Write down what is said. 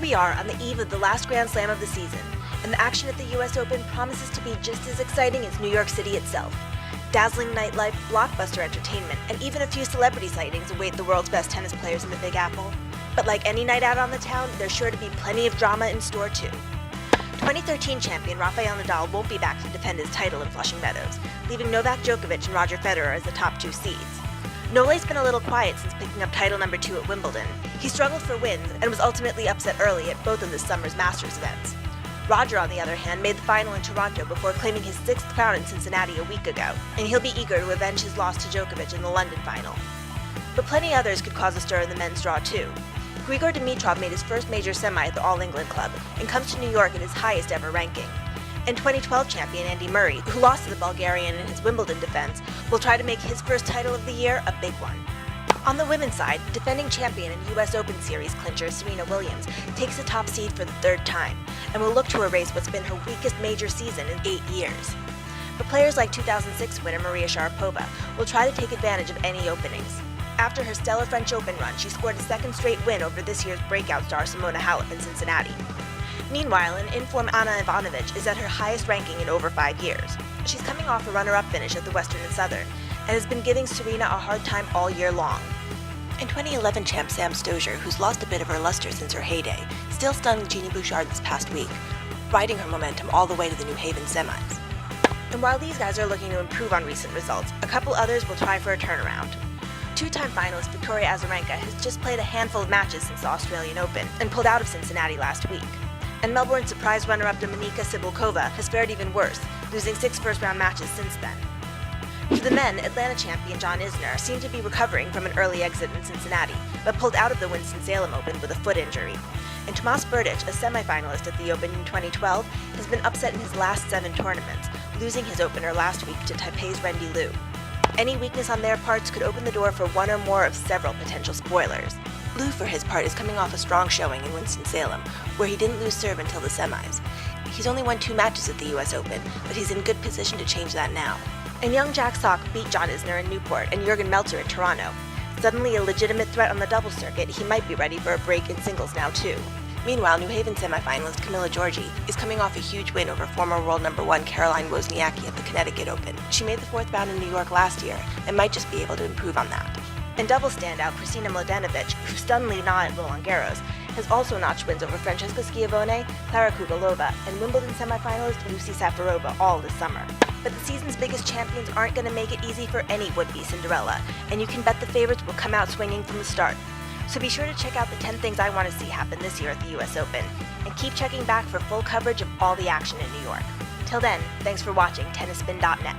we are on the eve of the last Grand Slam of the season, and the action at the US Open promises to be just as exciting as New York City itself. Dazzling nightlife, blockbuster entertainment, and even a few celebrity sightings await the world's best tennis players in the Big Apple. But like any night out on the town, there's sure to be plenty of drama in store too. 2013 champion Rafael Nadal won't be back to defend his title in Flushing Meadows, leaving Novak Djokovic and Roger Federer as the top two seeds. Nole's been a little quiet since picking up title number 2 at Wimbledon. He struggled for wins and was ultimately upset early at both of this summer's Masters events. Roger, on the other hand, made the final in Toronto before claiming his 6th crown in Cincinnati a week ago, and he'll be eager to avenge his loss to Djokovic in the London final. But plenty others could cause a stir in the men's draw too. Grigor Dimitrov made his first major semi at the All England Club and comes to New York in his highest ever ranking. And 2012 champion Andy Murray, who lost to the Bulgarian in his Wimbledon defense, will try to make his first title of the year a big one. On the women's side, defending champion and US Open Series clincher Serena Williams takes the top seed for the 3rd time and will look to erase what's been her weakest major season in 8 years. But players like 2006 winner Maria Sharapova will try to take advantage of any openings. After her stellar French Open run, she scored a 2nd straight win over this year's breakout star Simona Halep in Cincinnati. Meanwhile, an in-form Ana Ivanovic is at her highest ranking in over 5 years. She's coming off a runner-up finish at the Western and Southern, and has been giving Serena a hard time all year long. And 2011 champ Sam Stosur, who's lost a bit of her luster since her heyday, still stung Genie Bouchard this past week, riding her momentum all the way to the New Haven semis. And while these guys are looking to improve on recent results, a couple others will try for a turnaround. 2-time finalist Victoria Azarenka has just played a handful of matches since the Australian Open and pulled out of Cincinnati last week. And Melbourne surprise runner-up Dominika Cibulkova has fared even worse, losing 6 first-round matches since then. For the men, Atlanta champion John Isner seemed to be recovering from an early exit in Cincinnati, but pulled out of the Winston-Salem Open with a foot injury. And Tomas Berdych, a semi-finalist at the Open in 2012, has been upset in his last 7 tournaments, losing his opener last week to Taipei's Rendy Liu. Any weakness on their parts could open the door for one or more of several potential spoilers. Liu, for his part, is coming off a strong showing in Winston-Salem, where he didn't lose serve until the semis. He's only won 2 matches at the US Open, but he's in good position to change that now. And young Jack Sock beat John Isner in Newport and Jurgen Melzer in Toronto. Suddenly a legitimate threat on the doubles circuit, he might be ready for a break in singles now too. Meanwhile, New Haven semifinalist Camilla Giorgi is coming off a huge win over former world number 1 Caroline Wozniacki at the Connecticut Open. She made the 4th round in New York last year and might just be able to improve on that. And double standout Kristina Mladenovic, who stunned Li Na at Roland Garros, has also notched wins over Francesca Schiavone, Clara Kugalova, and Wimbledon semifinalist Lucy Safarova all this summer. But the season's biggest champions aren't going to make it easy for any would-be Cinderella, and you can bet the favorites will come out swinging from the start. So be sure to check out the 10 things I want to see happen this year at the US Open, and keep checking back for full coverage of all the action in New York. Till then, thanks for watching TennisSpin.net.